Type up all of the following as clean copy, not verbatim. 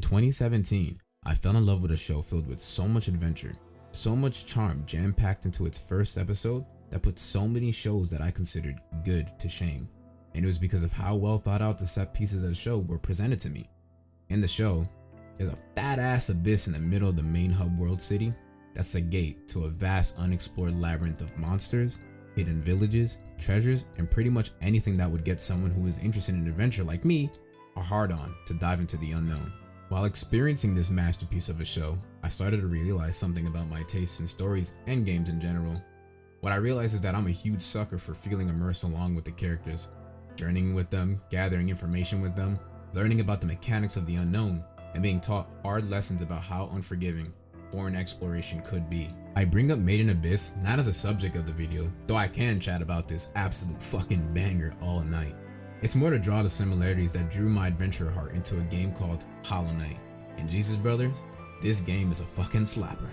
In 2017, I fell in love with a show filled with so much adventure, so much charm jam-packed into its first episode that put so many shows that I considered good to shame. And it was because of how well thought out the set pieces of the show were presented to me. In the show, there's a fat ass abyss in the middle of the main hub world city that's the gate to a vast unexplored labyrinth of monsters, hidden villages, treasures, and pretty much anything that would get someone who is interested in adventure like me a hard on to dive into the unknown. While experiencing this masterpiece of a show, I started to realize something about my tastes in stories and games in general. What I realized is that I'm a huge sucker for feeling immersed along with the characters, journeying with them, gathering information with them, learning about the mechanics of the unknown, and being taught hard lessons about how unforgiving foreign exploration could be. I bring up Made in Abyss not as a subject of the video, though I can chat about this absolute fucking banger all night. It's more to draw the similarities that drew my adventurer heart into a game called Hollow Knight. And Jesus brothers, this game is a fucking slapper.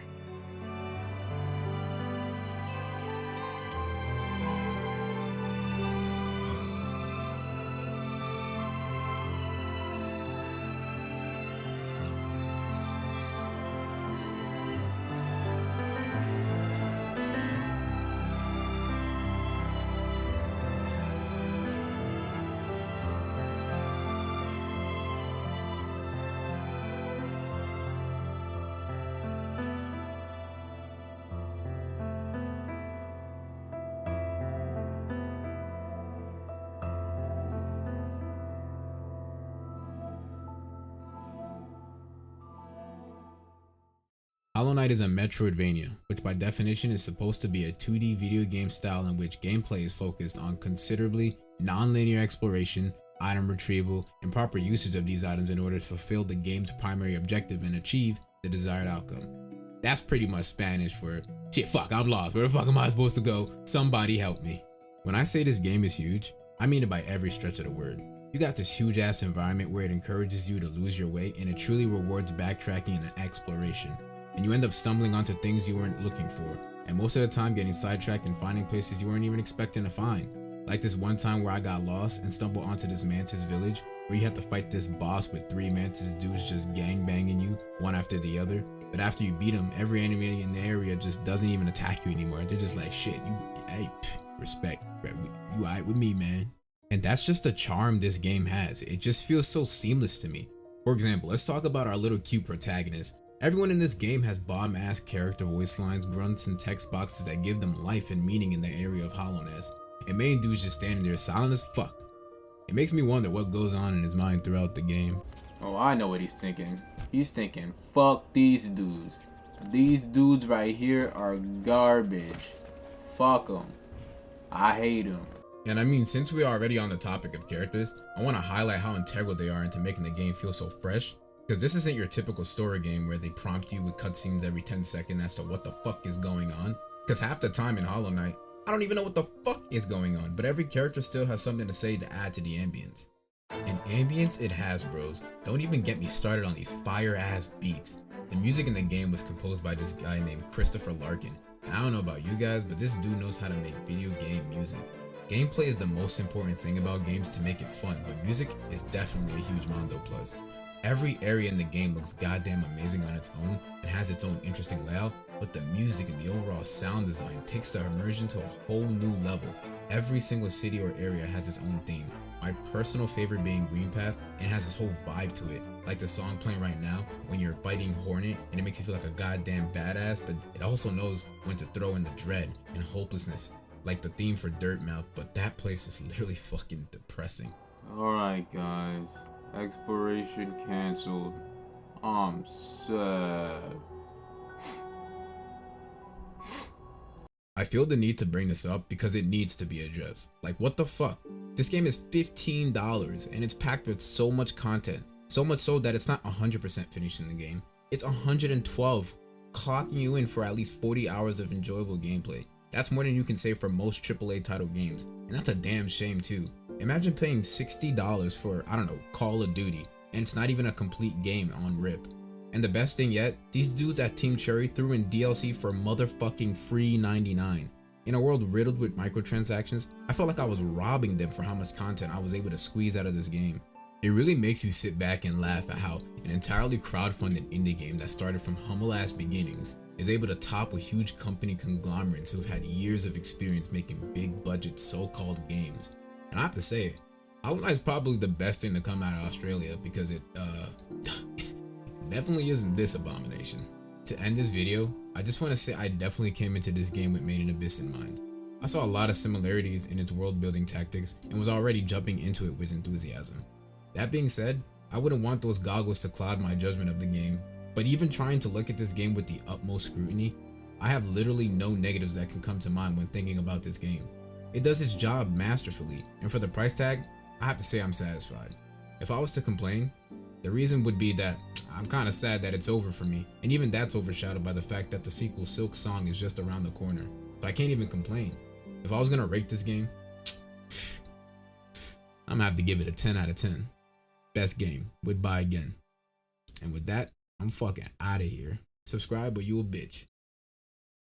Hollow Knight is a Metroidvania, which by definition is supposed to be a 2D video game style in which gameplay is focused on considerably non-linear exploration, item retrieval, and proper usage of these items in order to fulfill the game's primary objective and achieve the desired outcome. That's pretty much Spanish for, shit fuck, I'm lost, where the fuck am I supposed to go? Somebody help me. When I say this game is huge, I mean it by every stretch of the word. You got this huge ass environment where it encourages you to lose your way and it truly rewards backtracking and exploration. And you end up stumbling onto things you weren't looking for, and most of the time getting sidetracked and finding places you weren't even expecting to find. Like this one time where I got lost and stumbled onto this mantis village where you have to fight this boss with 3 mantis dudes just gangbanging you one after the other, but after you beat them, every enemy in the area just doesn't even attack you anymore. They're just like, shit, respect, you alright with me, man. And that's just the charm this game has. It just feels so seamless to me. For example, let's talk about our little cute protagonist. Everyone in this game has bomb-ass character voice lines, grunts, and text boxes that give them life and meaning in the area of hollowness. And main dude's just standing there silent as fuck. It makes me wonder what goes on in his mind throughout the game. Oh, I know what he's thinking. He's thinking, fuck these dudes. These dudes right here are garbage. Fuck them. I hate them. And I mean, since we're already on the topic of characters, I want to highlight how integral they are into making the game feel so fresh. Because this isn't your typical story game where they prompt you with cutscenes every 10 seconds as to what the fuck is going on. Because half the time in Hollow Knight, I don't even know what the fuck is going on, but every character still has something to say to add to the ambience. And ambience it has, bros. Don't even get me started on these fire ass beats. The music in the game was composed by this guy named Christopher Larkin. And I don't know about you guys, but this dude knows how to make video game music. Gameplay is the most important thing about games to make it fun, but music is definitely a huge Mondo plus. Every area in the game looks goddamn amazing on its own and has its own interesting layout, but the music and the overall sound design takes the immersion to a whole new level. Every single city or area has its own theme. My personal favorite being Green Path, and it has this whole vibe to it, like the song playing right now when you're fighting Hornet, and it makes you feel like a goddamn badass, but it also knows when to throw in the dread and hopelessness, like the theme for Dirtmouth, but that place is literally fucking depressing. Alright guys, exploration cancelled. I'm sad. I feel the need to bring this up because it needs to be addressed. Like, what the fuck? This game is $15 and it's packed with so much content. So much so that it's not 100% finished in the game. It's 112, clocking you in for at least 40 hours of enjoyable gameplay. That's more than you can say for most AAA title games. And that's a damn shame too. Imagine paying $60 for, I don't know, Call of Duty, and it's not even a complete game on rip. And the best thing yet, these dudes at Team Cherry threw in DLC for motherfucking free 99. In a world riddled with microtransactions, I felt like I was robbing them for how much content I was able to squeeze out of this game. It really makes you sit back and laugh at how an entirely crowdfunded indie game that started from humble ass beginnings is able to topple huge company conglomerates who've had years of experience making big budget so-called games. And I have to say, Hollow Knight is probably the best thing to come out of Australia because it definitely isn't this abomination. To end this video, I just want to say I definitely came into this game with Made in Abyss in mind. I saw a lot of similarities in its world building tactics and was already jumping into it with enthusiasm. That being said, I wouldn't want those goggles to cloud my judgment of the game, but even trying to look at this game with the utmost scrutiny, I have literally no negatives that can come to mind when thinking about this game. It does its job masterfully, and for the price tag, I have to say I'm satisfied. If I was to complain, the reason would be that I'm kinda sad that it's over for me, and even that's overshadowed by the fact that the sequel Silk Song is just around the corner, so I can't even complain. If I was gonna rate this game, I'm gonna have to give it a 10 out of 10. Best game, would buy again. And with that, I'm fucking out of here. Subscribe or you a bitch.